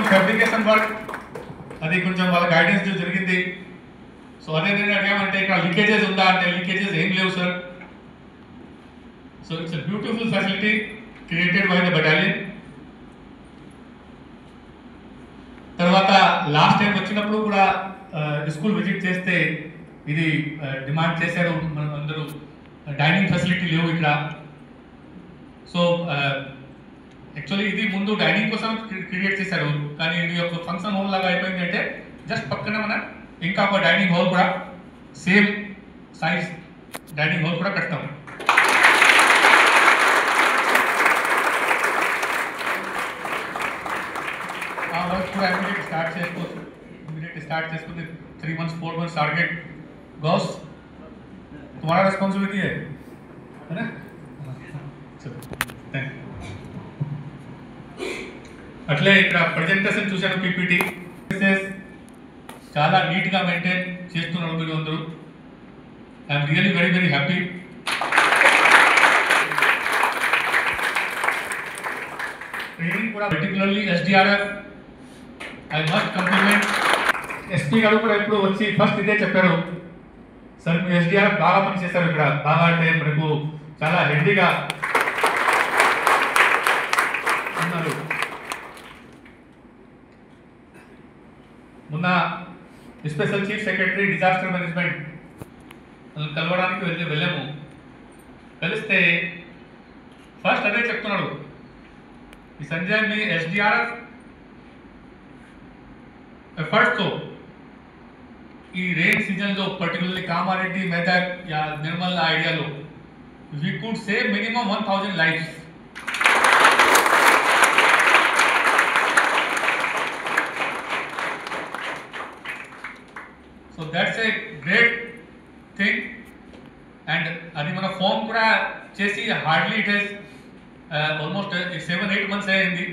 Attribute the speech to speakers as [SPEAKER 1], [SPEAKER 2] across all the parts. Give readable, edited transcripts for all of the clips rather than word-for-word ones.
[SPEAKER 1] Some fabrication work అది కొంచెం వాళ్ళ గైడెన్స్ జరిగింది. సో అదే నేను అడిగామంటే ఇక్కడ లీకేజెస్ ఉందా అంటే లీకేజెస్ ఏం లేవు sir. So it's a beautiful facility created by the battalion. తర్వాత లాస్ట్ టైం వచ్చినప్పుడు కూడా స్కూల్ విజిట్ చేస్తే ఇది డిమాండ్ చేశారు అందరూ, డైనింగ్ ఫెసిలిటీ లేవు ఇక్కడ. సో యాక్చువల్లీ ఇది ముందు డైనింగ్ కోసం క్రియేట్ చేశారు, కానీ ఇది ఒక ఫంక్షన్ హాల్ లాగా అయిపోయింది. అంటే జస్ట్ పక్కన మన ఇంకా ఒక డైనింగ్ హాల్ కూడా సేమ్ సైజ్ డైనింగ్ హాల్ కూడా కడతాం. ఆ వర్క్ కూడా ఇమీడియట్ స్టార్ట్ చేసుకోవచ్చు. इमीडिएट स्टार्ट చేసుకుంటే 3 months 4 months टारगेट गॉस तुम्हारा रिस्पांसिबिलिटी है ना. चलो थैंक यू. అట్లే ఇక్కడ ప్రెజెంటేషన్ చూశాను పీపీటీ చాలా నీట్ గా మెయింటైన్ చేస్తున్నారు మీరు అందరూ. I'm really very very happy. Training కూడా particularly SDRF I must compliment. SP గారు కూడా ఇప్పుడు వచ్చి ఫస్ట్ ఇదే చెప్పారు, సార్ మీ ఎస్డిఆర్ఎఫ్ బాగా పని చేశారు ఇక్కడ, బాగా అంటే మనకు చాలా హెల్దీగా ఉన్నారు. మొన్న special chief secretary disaster management కలవడానికి వెళ్ళాము. కలిస్తే ఫస్ట్ అదే చెప్తున్నాడు, ఈ సంజయ్ మీ ఎస్డిఆర్ఎఫ్ एफर्ट्स तो ఈ रेन सीजन जो पर्टिकुलरली कामारेड्डी मेदक या निर्मल आइडिया लो we could save minimum 1000 lives. so that's a great thing and అది మన ఫామ్ కూడా చేసి hardly it is almost 7-8 months అయింది,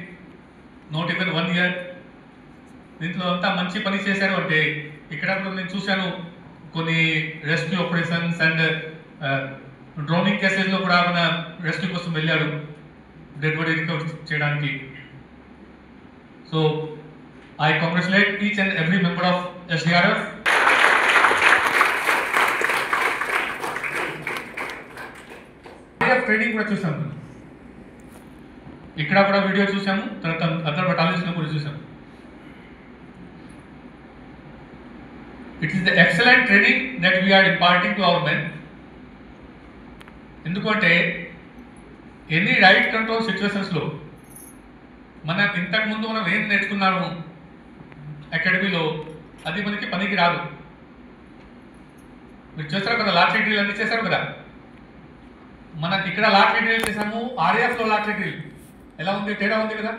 [SPEAKER 1] నాట్ ఈవెన్ 1 year. దీంట్లో అంతా మంచి పని చేశారు. అంటే ఇక్కడ కూడా నేను చూశాను కొన్ని రెస్క్యూ ఆపరేషన్స్ అండ్ డ్రోనింగ్ కేసెస్లో కూడా మన రెస్క్యూ కోసం వెళ్ళాడు డెడ్ బాడీ రికవర్ చేయడానికి. So I congratulate each and every member of SDRF. Training కూడా చూసాము, ఇక్కడ కూడా వీడియో చూసాము, తర్వాత అదర్ బటాలియన్స్లో కూడా చూసాము. It is the excellent training that we are imparting to our men. ఎందుకంటే ఎనీ రైట్ కంట్రోల్ సిచ్యువేషన్స్లో మనకు ఇంతకు ముందు మనం ఏం నేర్చుకున్నాము అకాడమీలో అది మనకి పనికి రాదు. మీరు చేస్తారు కదా, లాటరీ డ్రిల్ అన్ని చేశారు కదా. మనకి ఇక్కడ లాటరీ డ్రిల్ చేసాము, ఆర్ఏఎఫ్లో లాటరీ డ్రిల్ ఎలా ఉంది, తేడా ఉంది కదా.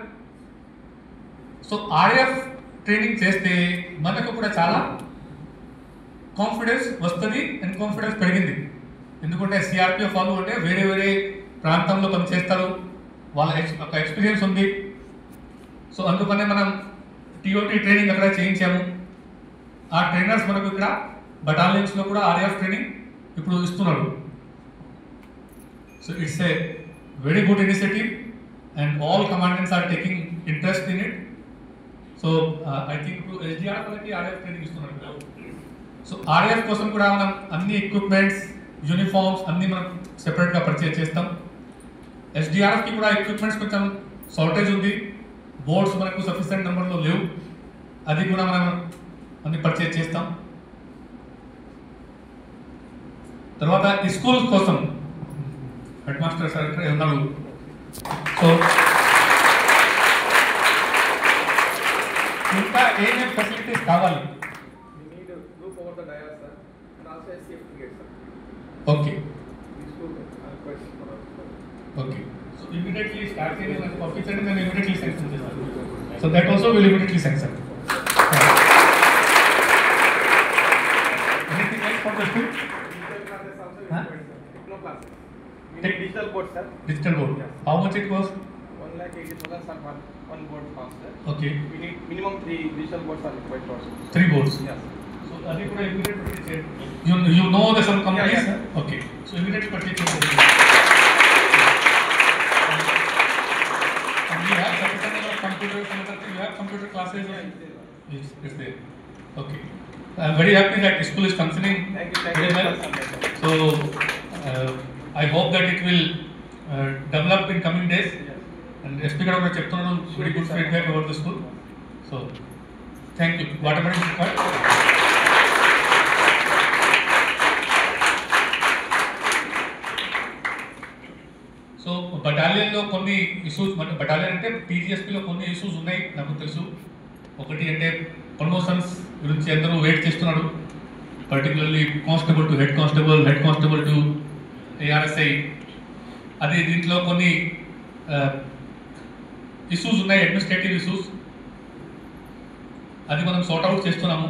[SPEAKER 1] సో ఆర్ఏఎఫ్ ట్రైనింగ్ చేస్తే మనకు కూడా చాలా కాన్ఫిడెన్స్ వస్తుంది అండ్ కాన్ఫిడెన్స్ పెరిగింది. ఎందుకంటే సిఆర్పిఎఫ్ వాళ్ళు అంటే వేరే వేరే ప్రాంతంలో పనిచేస్తారు, వాళ్ళ ఒక ఎక్స్పీరియన్స్ ఉంది. సో అందుకనే మనం టీఓటీ ట్రైనింగ్ అక్కడ చేయించాము. ఆ ట్రైనర్స్ మనకు ఇక్కడ బటాలియన్స్లో కూడా ఆర్ఏఎఫ్ ట్రైనింగ్ ఇప్పుడు ఇస్తున్నారు. So it's a very good initiative and all commandants are taking interest in it. So I think ఇప్పుడు ఎస్డిఆర్ఎఫ్ వాళ్ళకి ఆర్ఏఎఫ్ ట్రైనింగ్ ఇస్తున్నారు కదా. సో ఆర్ఏఎఫ్ కోసం కూడా మనం అన్ని ఎక్విప్మెంట్స్, యూనిఫామ్స్ అన్నీ మనం సెపరేట్గా పర్చేజ్ చేస్తాం. ఎస్డిఆర్ఎఫ్కి కూడా ఎక్విప్మెంట్స్ కొంచెం షార్టేజ్ ఉంది, బోర్డ్స్ మనకు సఫిషియెంట్ నెంబర్లో లేవు, అది కూడా మనం అన్ని పర్చేజ్ చేస్తాం. తర్వాత స్కూల్స్ కోసం హెడ్ మాస్టర్ సార్ ఇక్కడ ఉన్నారు. సో ఇంకా ఏమేమి ఫెసిలిటీస్ కావాలి? Okay. Okay. So immediately start getting an officer and then immediately sanction this. So that also will immediately sanction. Anything else for the school? Huh?
[SPEAKER 2] Digital board, sir.
[SPEAKER 1] Digital board.
[SPEAKER 2] Yes.
[SPEAKER 1] How much it cost?
[SPEAKER 2] 1,80,000 sir, one board cost, sir.
[SPEAKER 1] Okay.
[SPEAKER 2] We need minimum 3 digital boards are required for us.
[SPEAKER 1] 3 boards.
[SPEAKER 2] Yes.
[SPEAKER 1] So that is immediately you know the some companies? Yeah. Okay. So immediately purchase. And you have sufficient number of computers and you have computer classes?
[SPEAKER 2] Yeah, it's there.
[SPEAKER 1] It's there. Okay. I'm very happy that the school is functioning
[SPEAKER 2] Thank you.
[SPEAKER 1] very well. So I hope that it will develop in coming days.
[SPEAKER 2] Yes.
[SPEAKER 1] And SP గారు కూడా చెప్తున్నాను very good feedback about the school. So thank you. Whatever is required. So బటాలియన్లో కొన్ని issues మన battalion అంటే టీజీఎస్పీలో కొన్ని issues ఉన్నాయి నాకు తెలుసు. ఒకటి అంటే ప్రమోషన్స్ గురించి అందరూ వెయిట్ చేస్తున్నారు, particularly constable to head constable, head constable to ARSI. అది దీంట్లో కొన్ని ఇష్యూస్ ఉన్నాయి, అడ్మినిస్ట్రేటివ్ ఇష్యూస్. అది మనం సార్ట్ అవుట్ చేస్తున్నాము.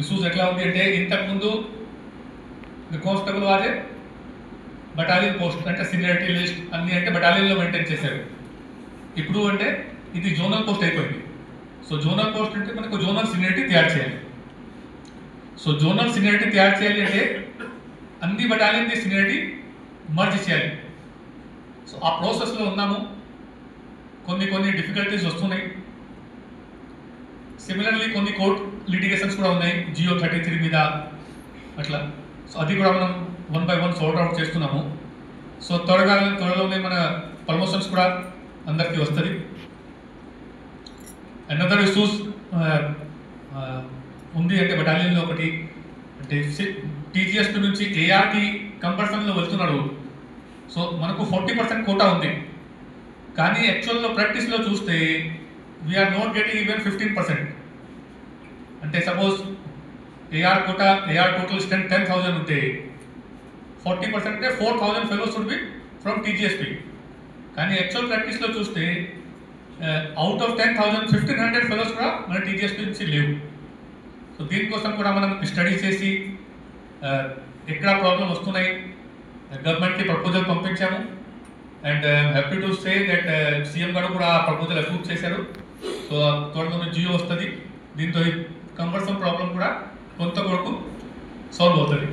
[SPEAKER 1] ఇష్యూస్ ఎట్లా ఉంది అంటే ఇంతకుముందు కానిస్టేబుల్ వారే బటాలియన్ పోస్ట్ అంటే సీనియారిటీ లిస్ట్ అన్ని అంటే బటాలియన్లో మెయింటైన్ చేశారు. ఇప్పుడు అంటే ఇది జోనల్ పోస్ట్ అయిపోయింది. సో జోనల్ పోస్ట్ అంటే మనకు జోనల్ సీనియారిటీ తయారు చేయాలి. సో జోనల్ సీనియారిటీ తయారు చేయాలి అంటే అన్ని బటాలియన్కి సీనియారిటీ మర్జ్ చేయాలి. సో ఆ ప్రాసెస్లో ఉన్నాము. కొన్ని డిఫికల్టీస్ వస్తున్నాయి. సిమిలర్లీ కొన్ని కోర్ట్ లిటిగేషన్స్ కూడా ఉన్నాయి జియో 33 మీద అట్లా. సో అది కూడా మనం 1 by 1 సార్ట్ అవుట్ చేస్తున్నాము. సో త్వరలోనే మన ప్రమోషన్స్ కూడా అందరికీ వస్తుంది. అనదర్ ఇష్యూస్ ఉంది అంటే బటాలియన్లో ఒకటి అంటే టీజీఎస్పీ నుంచి ఏఆర్కి కంపల్సరీలో వెళ్తున్నాడు. సో మనకు 40% కోటా ఉంది, కానీ యాక్చువల్లో ప్రాక్టీస్లో చూస్తే వీఆర్ నాట్ గెటింగ్ ఈవెన్ 15%. అంటే suppose AR quota AR total strength 10,000 ఉంటే 40% అంటే 4,000 fellows would be from TGSP. కానీ యాక్చువల్ ప్రాక్టీస్లో చూస్తే అవుట్ ఆఫ్ 10,000 1,500 ఫెలోస్ కూడా మన టీజీఎస్పీ నుంచి లేవు. సో దీనికోసం కూడా మనం స్టడీ చేసి ఎక్కడ ప్రాబ్లం వస్తున్నాయి గవర్నమెంట్కి ప్రపోజల్ పంపించాము. And happy to say that CM గారు కూడా ప్రపోజల్ అప్రూవ్ చేశారు. సో త్వరలో జియో వస్తుంది. దీంతో ఈ కంపల్సరీ ప్రాబ్లం కూడా కొంత వరకు సాల్వ్ అవుతుంది.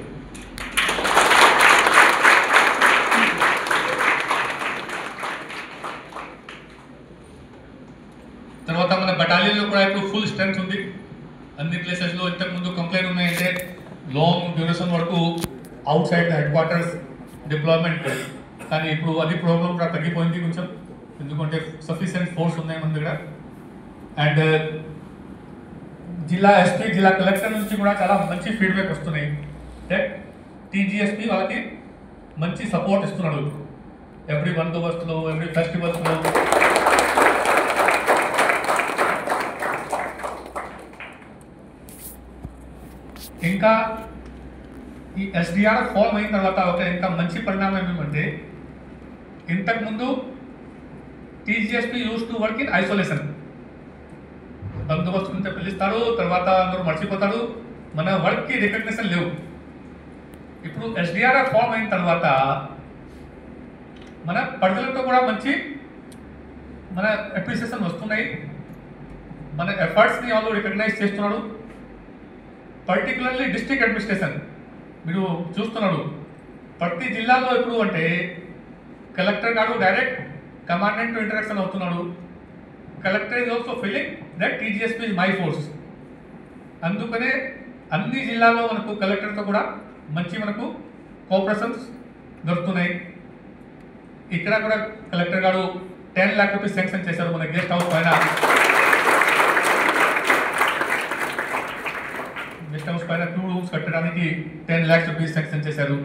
[SPEAKER 1] తర్వాత మన బటాలియన్లో కూడా ఇప్పుడు ఫుల్ స్ట్రెంత్ ఉంది. అన్ని ప్లేసెస్లో ఇంతకుముందు కంప్లైంట్ ఉన్నాయంటే లాంగ్ డ్యూరేషన్ వరకు out side the head quarters deployment. కానీ ఇప్పుడు అది ప్రాబ్లం కూడా తగ్గిపోయింది కొంచెం, ఎందుకంటే సఫిషియెంట్ ఫోర్స్ ఉన్నాయి మన దగ్గర. అండ్ జిల్లా ఎస్పీ జిల్లా కలెక్టర్ నుంచి కూడా చాలా మంచి ఫీడ్బ్యాక్ వస్తున్నాయి. టీజీఎస్పీ వాళ్ళకి మంచి సపోర్ట్ ఇస్తున్నాడు ఎవ్రీ బందోబస్తులో, ఎవ్రీ ఫెస్టివల్స్లో. ఇంకా ఈ ఎస్డిఆర్ ఫామ్ అయిన తర్వాత ఒక ఇంకా మంచి పరిణామం ఏమంటే ఇంతకుముందు TGSP use to work in isolation. బందోబస్తు నుంచి పిలుస్తారు, తర్వాత అందరూ మర్చిపోతారు, మన వర్క్కి రికగ్నిషన్ లేవు. ఇప్పుడు ఎస్డిఆర్ ఫామ్ అయిన తర్వాత మన ప్రజలతో కూడా మంచి మన అప్రిసియేషన్ వస్తున్నాయి. మన ఎఫర్ట్స్ని వాళ్ళు రికగ్నైజ్ చేస్తున్నారు. పర్టికులర్లీ డిస్ట్రిక్ట్ అడ్మినిస్ట్రేషన్ మీరు చూస్తున్నారు ప్రతి జిల్లాలో ఇప్పుడు అంటే కలెక్టర్ గారు డైరెక్ట్ కమాండెంట్ తో ఇంటరాక్షన్ అవుతున్నాడు. Collector is also feeling that TGSP is my force. అందుకనే అన్ని జిల్లాల్లో మనకు కలెక్టర్తో కూడా మంచి మనకు కోఆపరేషన్స్ దొరుకుతున్నాయి. ఇక్కడ కూడా కలెక్టర్ గారు 10 lakh రూపీస్ శాంక్షన్ చేశారు మన గెస్ట్ హౌస్ పైన. గెస్ట్ హౌస్ పైన 2 రూమ్స్ కట్టడానికి 10 lakhs రూపీస్ శాంక్షన్ చేశారు.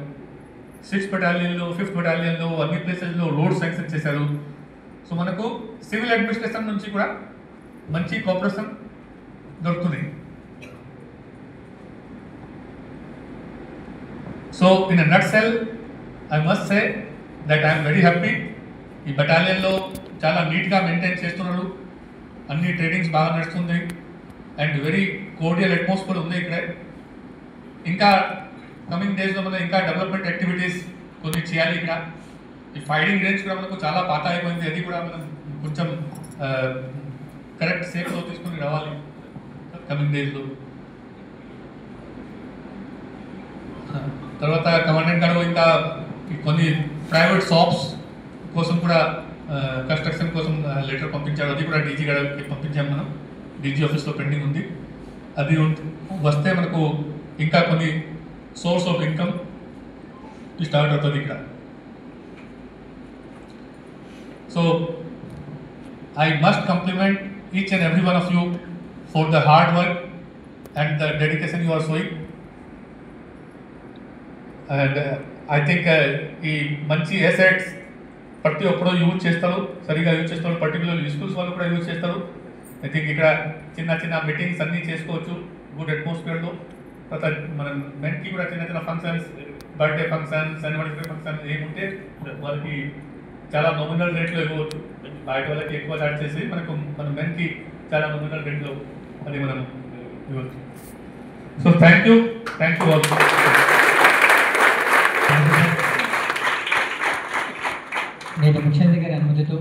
[SPEAKER 1] 6th బెటాలియన్లో 5th బెటాలియన్లో అన్ని ప్లేసెస్లో రోడ్ శాంక్షన్ చేశారు. సో మనకు సివిల్ అడ్మినిస్ట్రేషన్ నుంచి కూడా మంచి కోఆపరేషన్ దొరుకుతుంది. So in a nutshell I must say that I'm very happy. ఈ బెటాలియన్లో చాలా నీట్గా మెయింటైన్ చేస్తున్నారు, అన్ని ట్రైనింగ్స్ బాగా నడుస్తుంది అండ్ వెరీ కోర్డియల్ అట్మాస్ఫియర్ ఉంది ఇక్కడ. ఇంకా కమింగ్ డేస్లో మనం ఇంకా డెవలప్మెంట్ యాక్టివిటీస్ కొన్ని చేయాలి. ఇక్కడ ఈ ఫైరింగ్ రేంజ్ కూడా మనకు చాలా పాత అయిపోయింది, అది కూడా మనం కొంచెం కరెక్ట్ సేఫ్లో తీసుకుని రావాలి కమింగ్ డేస్లో. తర్వాత కమాండెంట్ గారు ఇంకా కొన్ని ప్రైవేట్ షాప్స్ కోసం కూడా కన్స్ట్రక్షన్ కోసం లెటర్ పంపించారు, అది కూడా డీజీ గారికి పంపించాం మనం. డీజీ ఆఫీస్లో పెండింగ్ ఉంది. అది వస్తే మనకు ఇంకా కొన్ని సోర్స్ ఆఫ్ ఇన్కమ్ స్టార్ట్ అవుతుంది ఇక్కడ. So I must compliment each and every one of you for the hard work and the dedication you are showing. And I think ఈ మంచి అసెట్స్ ప్రతి ఒక్కరు యూజ్ చేస్తారు, సరిగా యూజ్ చేస్తారు. పర్టికులర్ స్కూల్స్ వాళ్ళు కూడా యూజ్ చేస్తారు. ఐ థింక్ ఇక్కడ చిన్న చిన్న మీటింగ్స్ అన్నీ చేసుకోవచ్చు గుడ్ అట్మాస్ఫియర్లో. తర్వాత మన మెన్కి కూడా చిన్న చిన్న functions, birthday functions, anniversary function ఏముంటే వాళ్ళకి చాలా నామినల్ రేట్లో ఇవ్వచ్చు. బయట వాళ్ళకి ఎక్కువ చార్జ్ చేసి మన మెన్కి చాలా నామినల్ రేట్లో అది మనం ఇవ్వచ్చు. So thank you all.
[SPEAKER 3] నేను ముఖ్య అధికారి అనుమతితో